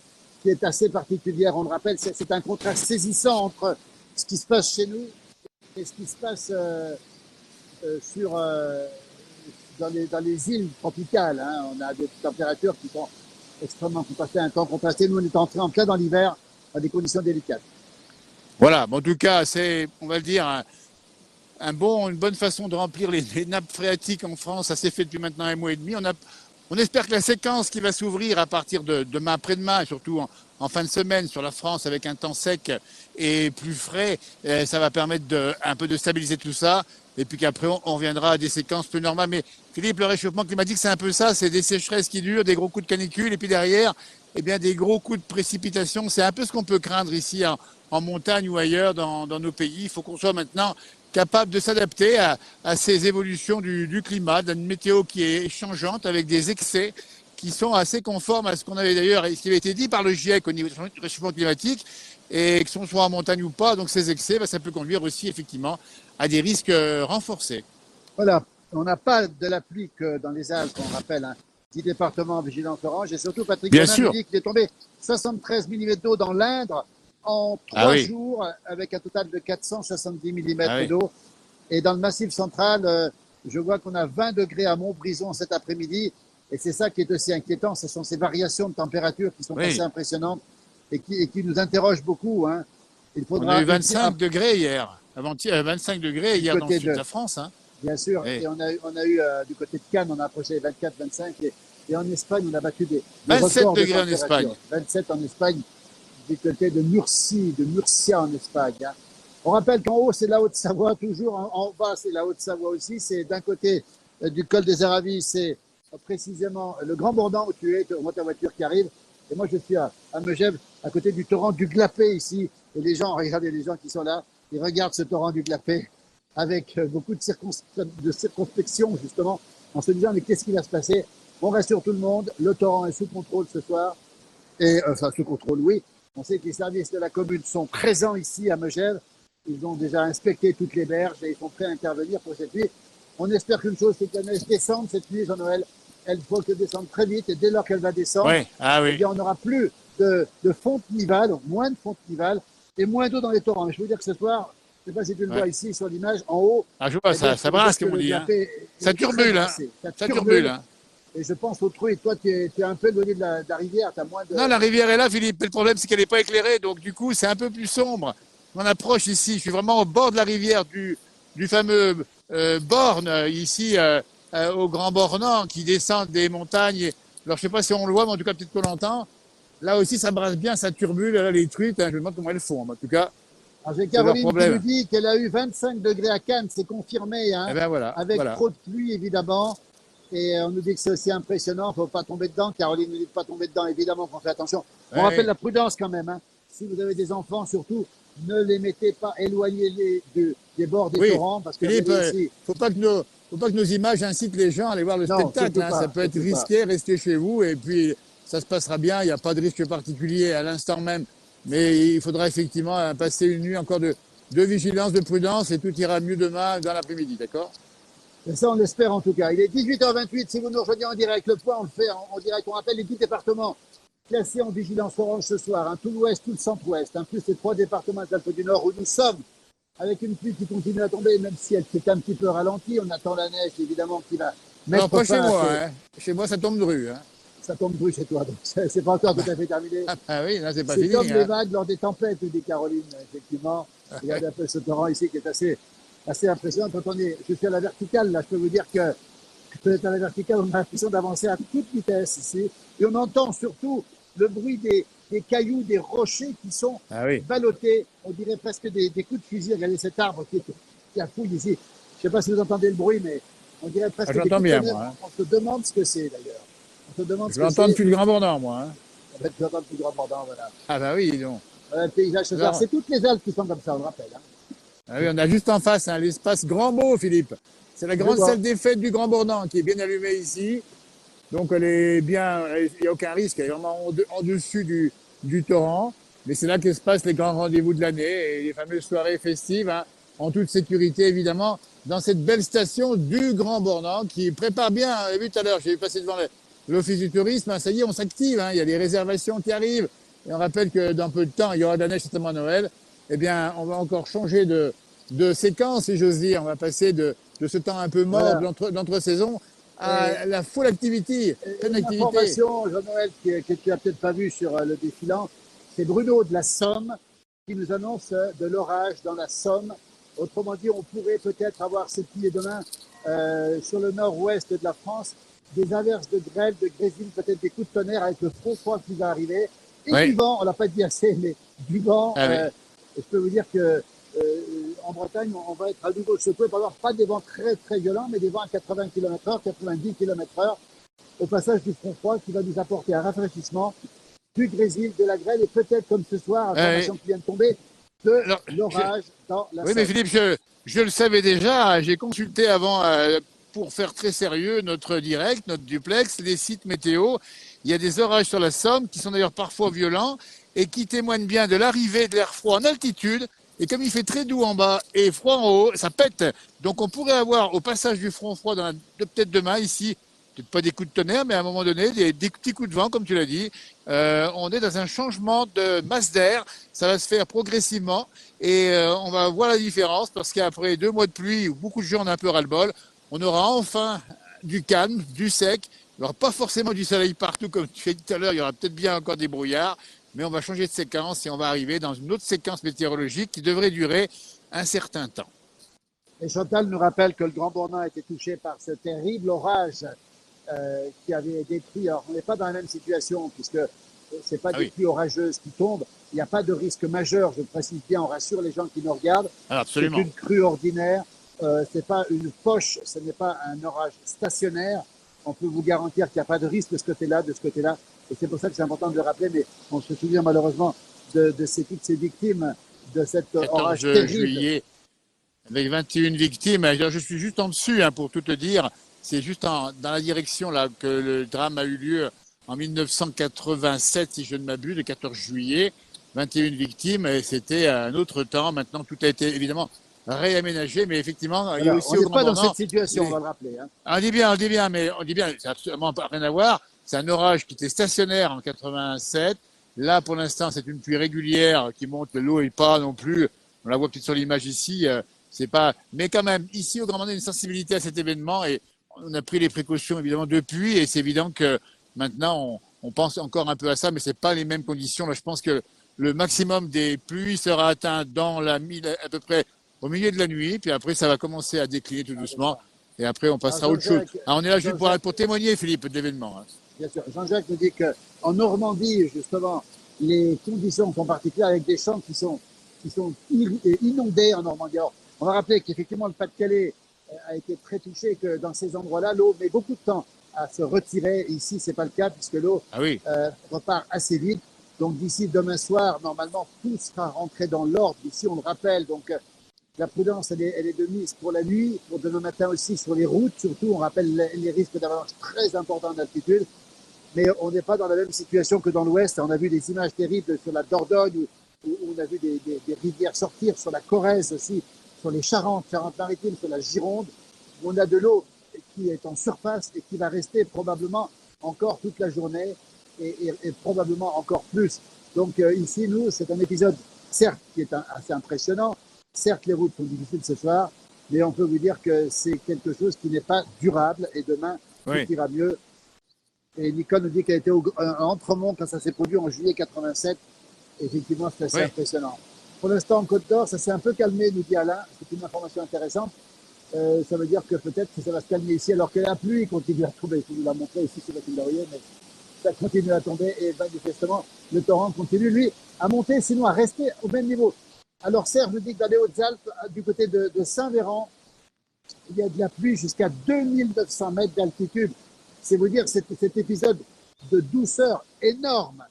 est assez particulière. On le rappelle, c'est un contraste saisissant entre ce qui se passe chez nous et ce qui se passe dans les îles tropicales. Hein. On a des températures qui sont extrêmement contrastées, un temps contrasté. Nous, on est entré en plein dans l'hiver à des conditions délicates. Voilà, en tout cas, c'est, on va le dire, une bonne façon de remplir les nappes phréatiques en France. Ça s'est fait depuis maintenant 1 mois et demi. On espère que la séquence qui va s'ouvrir à partir de demain après-demain, et surtout en fin de semaine sur la France avec un temps sec et plus frais, ça va permettre un peu de stabiliser tout ça. Et puis qu'après, on reviendra à des séquences plus normales. Mais Philippe, le réchauffement climatique, c'est un peu ça. C'est des sécheresses qui durent, des gros coups de canicule. Et puis derrière, eh bien, des gros coups de précipitation. C'est un peu ce qu'on peut craindre ici en montagne ou ailleurs dans nos pays. Il faut qu'on soit maintenant capable de s'adapter à ces évolutions du climat, d'une météo qui est changeante avec des excès qui sont assez conformes à ce qu'on avait d'ailleurs, ce qui avait été dit par le GIEC au niveau du réchauffement climatique, et que ce soit en montagne ou pas, donc ces excès, ça peut conduire aussi effectivement à des risques renforcés. Voilà, on n'a pas de la pluie que dans les Alpes, on rappelle, hein. 10 départements en vigilance orange, et surtout Patrick Bonin nous dit qu'il est tombé 73 mm d'eau dans l'Indre en 3 jours, avec un total de 470 mm d'eau. Et dans le Massif central, je vois qu'on a 20 degrés à Montbrison cet après-midi. Et c'est ça qui est aussi inquiétant. Ce sont ces variations de température qui sont assez impressionnantes et qui nous interrogent beaucoup. Hein. Il On a faudra eu 25 degrés hier. Avant-hier, 25 degrés du hier dans le côté sud de de, la France. Hein. bien sûr, Et et on a eu du côté de Cannes, on a approché les 24, 25, et en Espagne, on a battu des 27 records de degrés en Espagne. température. 27 en Espagne, du côté de Murcie, de Murcia en Espagne. Hein. On rappelle qu'en haut, c'est la Haute-Savoie, toujours en bas, c'est la Haute-Savoie aussi. C'est d'un côté du col des Aravis, c'est précisément le Grand Bourdan où tu es, on voit ta voiture qui arrive. Et moi, je suis à Megève, à côté du torrent du Glapé ici. Et les gens, regardez les gens qui sont là, ils regardent ce torrent du Glapé avec beaucoup de circonspection, justement, en se disant, mais qu'est-ce qui va se passer? On rassure tout le monde, le torrent est sous contrôle ce soir. Et enfin, sous contrôle, oui. On sait que les services de la commune sont présents ici à Megève. Ils ont déjà inspecté toutes les berges et ils sont prêts à intervenir pour cette nuit. On espère qu'une chose, c'est que la neige descende cette nuit, Jean-Noël. Elle faut qu'elle descende très vite et dès lors qu'elle va descendre, oui, ah eh oui. bien, on n'aura plus de fonte nivale, donc moins de fonte nivale et moins d'eau dans les torrents. Mais je veux dire que ce soir, je ne sais pas si tu le vois ici sur l'image, en haut, Ah, je vois, eh bien, ça brasse, comme on dit. Hein. Ça turbule, hein. Ça turbule. Hein. Et je pense au truc. Toi, tu es un peu éloigné de la rivière, tu as moins de... Non, la rivière est là, Philippe. Mais le problème, c'est qu'elle n'est pas éclairée. Donc, du coup, c'est un peu plus sombre. On approche ici. Je suis vraiment au bord de la rivière du fameux Borne, ici, au Grand Bornand, qui descend des montagnes. Alors, je sais pas si on le voit, mais en tout cas, peut-être qu'on l'entend. Là aussi, ça brasse bien, ça turbule. Là, les truites, hein, je me demande comment elles font. En tout cas, alors, j'ai Caroline qui nous dit qu'elle a eu 25 degrés à Cannes, c'est confirmé, hein, eh ben voilà, avec voilà. trop de pluie, évidemment. Et on nous dit que c'est aussi impressionnant, il ne faut pas tomber dedans. Caroline nous dit de ne pas tomber dedans, évidemment qu'on fait attention. On rappelle la prudence quand même. Hein. Si vous avez des enfants, surtout, ne les mettez pas, éloignez-les des bords des torrents. Parce que Philippe, faut pas que nos images incitent les gens à aller voir le spectacle. Hein. Ça peut être risqué, restez chez vous et puis ça se passera bien. Il n'y a pas de risque particulier à l'instant même. Mais il faudra effectivement passer une nuit encore de vigilance, de prudence et tout ira mieux demain dans l'après-midi, d'accord? Et ça, on l'espère en tout cas. Il est 18h28. Si vous nous rejoignez en direct, le point, on le fait en direct. On rappelle les 10 départements classés en vigilance orange ce soir. Hein, tout l'ouest, tout le centre-ouest. Hein, plus les 3 départements d'Alpes du Nord où nous sommes. Avec une pluie qui continue à tomber, même si elle s'est un petit peu ralentie. On attend la neige, évidemment, qui va mettre pas fin chez moi. Hein. Chez moi, ça tombe de rue. Hein. Ça tombe de rue chez toi. Donc c'est pas encore tout à fait terminé. Ah oui, là, c'est pas fini. C'est comme les vagues lors des tempêtes, dit Caroline, effectivement. Il y a un peu ce torrent ici qui est assez impressionnant. Quand je suis à la verticale, là, je peux vous dire que peut-être à la verticale, on a l'impression d'avancer à toute vitesse ici. Et on entend surtout le bruit des cailloux, des rochers qui sont ballottés. On dirait presque des coups de fusil. Regardez cet arbre qui affouille ici. Je ne sais pas si vous entendez le bruit, mais on dirait presque des coups de fusil. Moi, hein. On se demande ce que c'est d'ailleurs. On se demande je l'entends depuis le Grand Bourdan, moi. Hein. Je l'entends depuis le Grand Bourdan, voilà. Ah bah oui, donc. Voilà le paysage ce soir. C'est toutes les Alpes qui sont comme ça, on le rappelle. Hein. Ah oui, on a juste en face l'espace Grand Beau, Philippe. C'est la grande salle des fêtes du Grand Bourdan qui est bien allumée ici. Donc elle est bien, il n'y a aucun risque, elle est vraiment en dessus du torrent. Mais c'est là que se passent les grands rendez-vous de l'année et les fameuses soirées festives, hein, en toute sécurité évidemment, dans cette belle station du Grand Bourdan qui prépare bien. Vous avez vu tout à l'heure, j'ai passé devant l'office du tourisme, hein, ça y est, on s'active, hein, il y a des réservations qui arrivent. Et on rappelle que dans peu de temps, il y aura de la neige certainement à Noël. Eh bien, on va encore changer de séquence, si j'ose dire. On va passer de ce temps un peu mort d'entre-saison à la full activité. Une information, Jean-Noël, que tu n'as peut-être pas vu sur le défilant, c'est Bruno de la Somme qui nous annonce de l'orage dans la Somme. Autrement dit, on pourrait peut-être avoir cette nuit et demain sur le nord-ouest de la France, des averses de grêle, de grésil, peut-être des coups de tonnerre avec le front froid qui va arriver. Et du vent, on l'a pas dit assez, mais du vent. Je peux vous dire que en Bretagne, on va être à nouveau secoué par avoir pas des vents très très violents, mais des vents à 80 km/h, 90 km/h au passage du front froid qui va nous apporter un rafraîchissement, du grésil, de la grêle et peut-être comme ce soir, information qui vient de tomber, de l'orage dans la Somme. Oui, mais Philippe, je le savais déjà. J'ai consulté avant pour faire très sérieux notre direct, notre duplex, les sites météo. Il y a des orages sur la Somme qui sont d'ailleurs parfois violents et qui témoignent bien de l'arrivée de l'air froid en altitude. Et comme il fait très doux en bas et froid en haut, ça pète. Donc on pourrait avoir au passage du front froid, peut-être demain ici, peut-être pas des coups de tonnerre, mais à un moment donné, des petits coups de vent, comme tu l'as dit. On est dans un changement de masse d'air. Ça va se faire progressivement et on va voir la différence parce qu'après 2 mois de pluie où beaucoup de gens ont un peu ras-le-bol, on aura enfin du calme, du sec. Il n'y aura pas forcément du soleil partout, comme tu as dit tout à l'heure. Il y aura peut-être bien encore des brouillards. mais on va changer de séquence et on va arriver dans une autre séquence météorologique qui devrait durer un certain temps. Et Chantal nous rappelle que le Grand Bornand a été touché par ce terrible orage qui avait détruit. Alors, on n'est pas dans la même situation puisque ce n'est pas des pluies orageuses qui tombent. Il n'y a pas de risque majeur, je le précise bien, on rassure les gens qui nous regardent. C'est une crue ordinaire, ce n'est pas une poche, ce n'est pas un orage stationnaire. On peut vous garantir qu'il n'y a pas de risque de ce côté-là, de ce côté-là. Et c'est pour ça que c'est important de le rappeler, mais on se souvient malheureusement de toutes ces victimes de cet orage terrible. Juillet, avec 21 victimes. Je suis juste en dessus, pour tout te dire. C'est juste dans la direction là que le drame a eu lieu en 1987, si je ne m'abuse, le 14 juillet. 21 victimes, et c'était un autre temps. Maintenant, tout a été évidemment réaménagé, mais effectivement, il y a aussi on n'est pas dans cette situation, on va le rappeler. On dit bien, c'est absolument rien à voir. C'est un orage qui était stationnaire en 87. Là, pour l'instant, c'est une pluie régulière qui monte. L'eau n'est pas non plus, on la voit peut-être sur l'image ici, c'est pas, mais quand même, ici, au Grand Bornand, il y a une sensibilité à cet événement et on a pris les précautions, évidemment, depuis, et c'est évident que maintenant, on pense encore un peu à ça, mais c'est pas les mêmes conditions. Là, je pense que le maximum des pluies sera atteint à peu près au milieu de la nuit, puis après, ça va commencer à décliner tout doucement, et après, on passera à autre chose. Alors, on est là juste pour témoigner, Philippe, de l'événement. Bien sûr. Jean-Jacques nous dit qu'en Normandie, justement, les conditions sont particulières avec des champs qui sont inondés en Normandie. Alors, on va rappeler qu'effectivement, le Pas-de-Calais a été très touché, que dans ces endroits-là, l'eau met beaucoup de temps à se retirer. Ici, c'est pas le cas puisque l'eau repart assez vite. Donc, d'ici demain soir, normalement, tout sera rentré dans l'ordre. Ici, on le rappelle. Donc, la prudence, elle est de mise pour la nuit, pour demain matin aussi sur les routes. Surtout, on rappelle les risques d'avalanche très importants d'altitude. Mais on n'est pas dans la même situation que dans l'Ouest. On a vu des images terribles sur la Dordogne, où on a vu des rivières sortir, sur la Corrèze aussi, sur les Charentes-Maritimes, sur la Gironde, où on a de l'eau qui est en surface et qui va rester probablement encore toute la journée et probablement encore plus. Donc ici, nous, c'est un épisode, certes, qui est assez impressionnant. Certes, les routes sont difficiles ce soir, mais on peut vous dire que c'est quelque chose qui n'est pas durable et demain, tout ira mieux. Et Nicole nous dit qu'elle était à Entremont quand ça s'est produit en juillet 87. Effectivement, c'est assez impressionnant. Pour l'instant, en Côte d'Or, ça s'est un peu calmé, nous dit Alain. C'est une information intéressante. Ça veut dire que peut-être que ça va se calmer ici, alors que la pluie continue à tomber. Je vous l'ai montré ici sur le laurier, mais ça continue à tomber et manifestement, le torrent continue, lui, à monter, sinon à rester au même niveau. Alors, Serge nous dit que dans les Hautes-Alpes, du côté de Saint-Véran, il y a de la pluie jusqu'à 2900 mètres d'altitude. C'est vous dire cet épisode de douceur énorme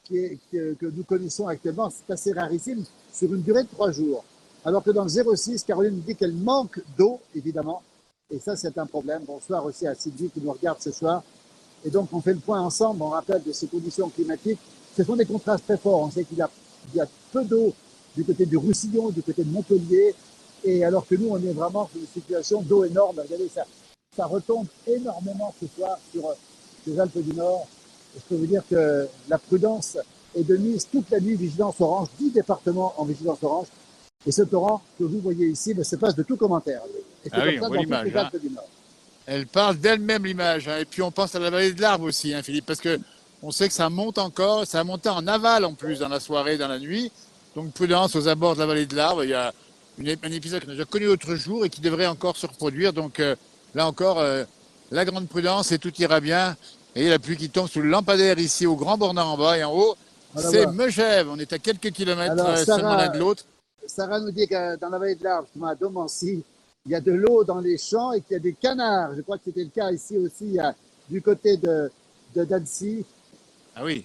que nous connaissons actuellement, c'est assez rarissime, sur une durée de 3 jours. Alors que dans le 06, Caroline nous dit qu'elle manque d'eau, évidemment, et ça c'est un problème. Bonsoir aussi à Sylvie qui nous regarde ce soir. Et donc on fait le point ensemble, on rappelle de ces conditions climatiques. Ce sont des contrastes très forts. On sait qu'il y a peu d'eau du côté du Roussillon, du côté de Montpellier, et alors que nous on est vraiment dans une situation d'eau énorme. Regardez ça. Ça retombe énormément ce soir sur les Alpes du Nord. Et je peux vous dire que la prudence est de mise toute la nuit, vigilance orange, 10 départements en vigilance orange. Et ce torrent que vous voyez ici se passe de tout commentaire. Et c'est comme ça dans toutes les Alpes du Nord. Elle parle d'elle-même, l'image. Et puis on pense à la vallée de l'Arve aussi, Philippe, parce que on sait que ça monte encore, ça a monté en aval en plus dans la soirée, dans la nuit. Donc prudence aux abords de la vallée de l'Arve. Il y a un épisode qu'on a déjà connu l'autre jour et qui devrait encore se reproduire. Donc là encore, la grande prudence et tout ira bien. Et la pluie qui tombe sous le lampadaire ici au Grand Bornand en bas et en haut, c'est Megève. On est à quelques kilomètres seulement l'un de l'autre. Sarah nous dit que dans la vallée de l'Arve, à Domancy, il y a de l'eau dans les champs et qu'il y a des canards. Je crois que c'était le cas ici aussi, du côté de d'Annecy. Ah oui.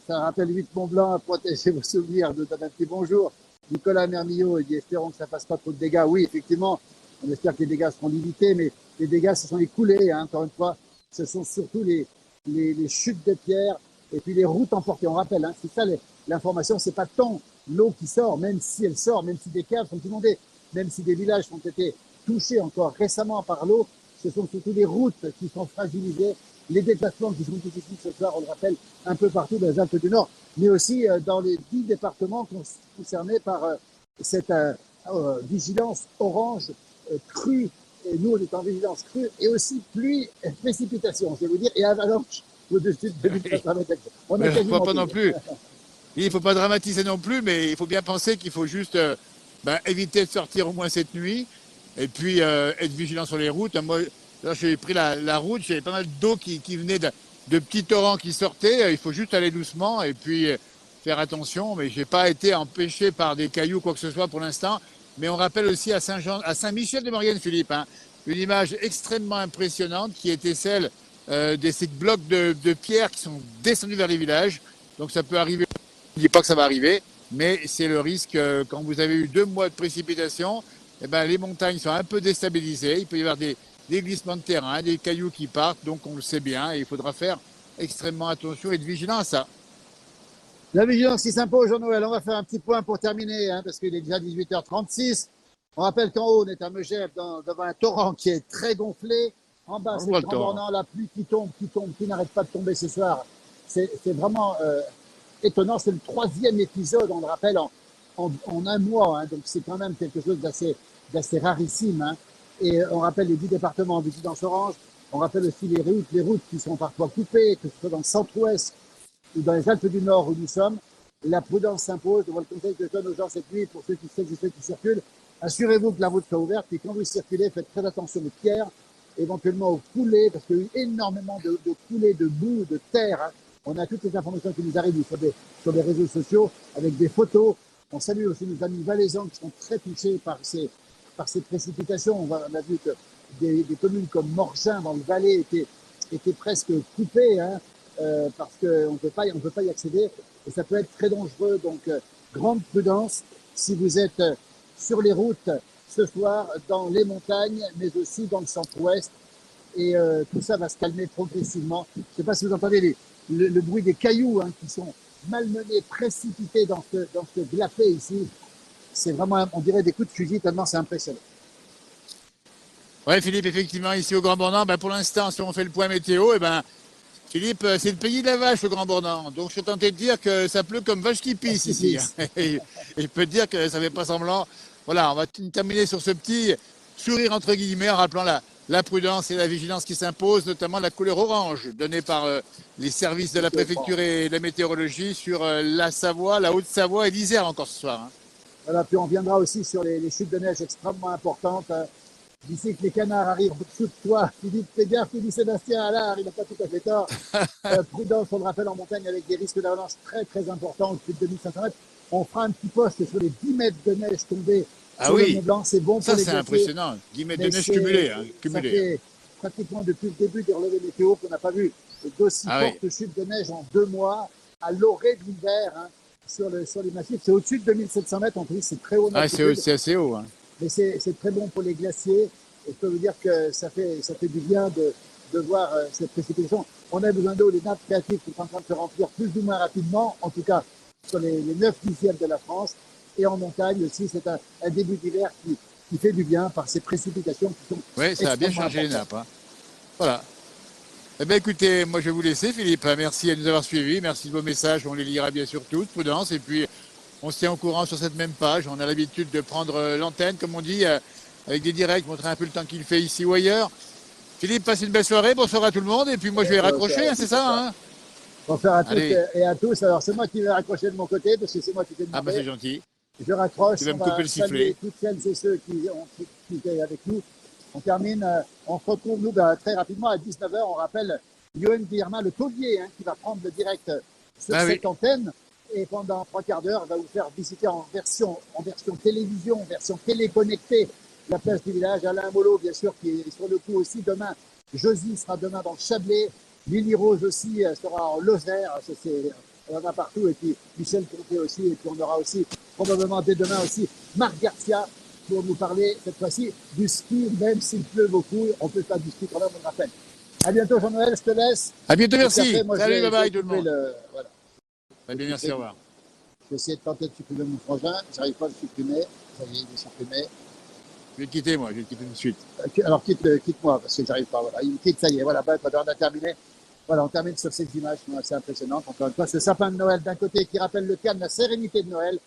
Ça rappelle vite Mont-Blanc à protéger vos souvenirs. Nous donne un petit bonjour. Nicolas Mermillot, il dit espérons que ça ne fasse pas trop de dégâts. Oui, effectivement, on espère que les dégâts seront limités, mais les dégâts, ce sont les coulées, encore une fois. Ce sont surtout les chutes de pierres et puis les routes emportées. On rappelle, c'est ça l'information, c'est pas tant l'eau qui sort, même si elle sort, même si des caves sont inondées, même si des villages ont été touchés encore récemment par l'eau, ce sont surtout les routes qui sont fragilisées, les déplacements qui sont difficiles ce soir, on le rappelle, un peu partout dans les Alpes du Nord, mais aussi dans les 10 départements concernés par cette vigilance orange crue. Et nous, on est en vigilance crue et aussi pluie, précipitation, je vais vous dire, et avalanche au-dessus de 2500 mètres. On a Mais faut quasiment pas tout. non plus. Il ne faut pas dramatiser non plus, mais il faut bien penser qu'il faut juste éviter de sortir au moins cette nuit et puis être vigilant sur les routes. Moi, là, j'ai pris la route, j'avais pas mal d'eau qui venait de petits torrents qui sortaient. Il faut juste aller doucement et puis faire attention. Mais j'ai pas été empêché par des cailloux, quoi que ce soit pour l'instant. Mais on rappelle aussi à Saint-Jean, à Saint-Michel-de-Maurienne, Philippe, hein, une image extrêmement impressionnante qui était celle de ces blocs de pierre qui sont descendus vers les villages. Donc ça peut arriver. Je ne dis pas que ça va arriver, mais c'est le risque quand vous avez eu 2 mois de précipitation, eh ben, les montagnes sont un peu déstabilisées. Il peut y avoir des glissements de terrain, des cailloux qui partent, donc on le sait bien et il faudra faire extrêmement attention et être vigilant à ça. La vigilance qui s'impose, Jean-Noël. On va faire un petit point pour terminer, hein, parce qu'il est déjà 18h36. On rappelle qu'en haut, on est à Megève, devant un torrent qui est très gonflé. En bas, On c'est voit le le Grand temps. Bornand, la pluie qui n'arrête pas de tomber ce soir. C'est vraiment étonnant. C'est le 3e épisode, on le rappelle, en un mois. Hein, donc, c'est quand même quelque chose d'assez rarissime. Hein. Et on rappelle les 10 départements en vigilance orange. On rappelle aussi les routes qui sont parfois coupées, que ce soit dans le centre-ouest ou dans les Alpes du Nord où nous sommes. La prudence s'impose. Donc, le conseil que je donne aux gens cette nuit, pour ceux qui circulent, assurez-vous que la route soit ouverte. Et quand vous circulez, faites très attention aux pierres, éventuellement aux coulées, parce qu'il y a eu énormément de coulées, de boue, de terre. Hein. On a toutes les informations qui nous arrivent sur les réseaux sociaux avec des photos. On salue aussi nos amis valaisans qui sont très touchés par ces précipitations. On a vu que des communes comme Morgin dans le Valais étaient presque coupées, hein, parce qu'on ne peut pas y accéder et ça peut être très dangereux. Donc, grande prudence si vous êtes sur les routes ce soir, dans les montagnes, mais aussi dans le centre-ouest. Et tout ça va se calmer progressivement. Je ne sais pas si vous entendez le bruit des cailloux, hein, qui sont malmenés, précipités dans ce glapé ici. C'est vraiment, on dirait des coups de fusil tellement c'est impressionnant. Oui, Philippe, effectivement, ici au Grand Bornand, pour l'instant, si on fait le point météo, Philippe, c'est le pays de la vache, le Grand Bornand. Donc, je suis tenté de dire que ça pleut comme vache qui pisse ici. Et je peux te dire que ça ne fait pas semblant. Voilà, on va terminer sur ce petit sourire, entre guillemets, en rappelant la prudence et la vigilance qui s'imposent, notamment la couleur orange donnée par les services de la préfecture et de la météorologie sur la Savoie, la Haute-Savoie et l'Isère encore ce soir. Hein. Voilà, puis on viendra aussi sur les chutes de neige extrêmement importantes. D'ici que les canards arrivent au-dessous de toi, Philippe, fais gaffe, Philippe Sébastien Allard, il n'a pas tout à fait tort. Prudence, on le rappelle, en montagne avec des risques d'avalanche très très importants, au-dessus de 2500 mètres. On fera un petit poste sur les 10 mètres de neige tombés sur le Mont Blanc. C'est bon pour les c'est glaciers. impressionnant. 10 mètres de neige cumulés. Hein, ça fait pratiquement depuis le début des relevés météo qu'on n'a pas vu d'aussi fortes chutes de neige en 2 mois, à l'orée de l'hiver, hein, sur les massifs. C'est au-dessus de 2700 mètres, en plus, c'est très haut. C'est assez haut. Hein. Mais c'est très bon pour les glaciers. Et je peux vous dire que ça fait du bien de voir cette précipitation. On a besoin d'eau, les nappes phréatiques sont en train de se remplir plus ou moins rapidement, en tout cas sur les 9/10 de la France. Et en montagne aussi, c'est un début d'hiver qui fait du bien par ces précipitations qui sont. Oui, ça a bien changé les nappes. Hein. Voilà. Eh bien, écoutez, moi je vais vous laisser, Philippe. Merci à nous avoir suivis. Merci de vos messages. On les lira bien sûr tous. Prudence. Et puis, on se tient au courant sur cette même page. On a l'habitude de prendre l'antenne, comme on dit, avec des directs, montrer un peu le temps qu'il fait ici ou ailleurs. Philippe, passez une belle soirée. Bonsoir à tout le monde. Et puis, moi, je vais raccrocher, hein, c'est ça, hein. Bonsoir à toutes et à tous. Alors, c'est moi qui vais raccrocher de mon côté, parce que c'est moi qui t'ai demandé. Ah, c'est gentil. Je raccroche. Tu vas me couper le sifflet. Toutes celles et ceux qui étaient avec nous. On termine. On se retrouve, nous, très rapidement à 19h. On rappelle Yoann Guillermin, le taulier, hein, qui va prendre le direct sur cette antenne. Et pendant 3/4 d'heure, il va vous faire visiter en version télévision, en version téléconnectée, la place du village. Alain Molo, bien sûr, qui est sur le coup aussi demain. Josie sera demain dans le Chablais. Lily Rose aussi sera en Lozère. On en a partout. Et puis Michel Comté aussi. Et puis on aura aussi, probablement dès demain aussi, Marc Garcia pour nous parler cette fois-ci du ski, même s'il pleut beaucoup. On peut faire du ski quand même, on le rappelle. À bientôt, Jean-Noël, je te laisse. À bientôt, merci. Salut, bye bye tout le monde. Voilà. Bien, merci, au revoir. Je vais essayer de tenter de supprimer mon frangin. J'arrive pas à le supprimer. Ça y est, il est supprimé. Je vais le quitter, moi. Je vais le quitter tout de suite. Alors, quitte-moi, parce que j'arrive pas. Voilà. Il me quitte, ça y est. Voilà, on a terminé. Voilà, on termine sur ces images qui sont assez impressionnantes. Encore une fois, ce sapin de Noël d'un côté qui rappelle le calme, la sérénité de Noël,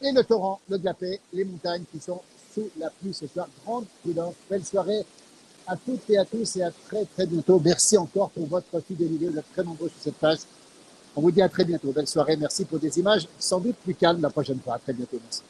et le torrent, le glapé, les montagnes qui sont sous la pluie ce soir. Grande prudence. Belle soirée. À toutes et à tous et à très très bientôt. Merci encore pour votre fidélité. Vous êtes très nombreux sur cette page. On vous dit à très bientôt. Belle soirée. Merci pour des images sans doute plus calmes la prochaine fois. À très bientôt. Merci.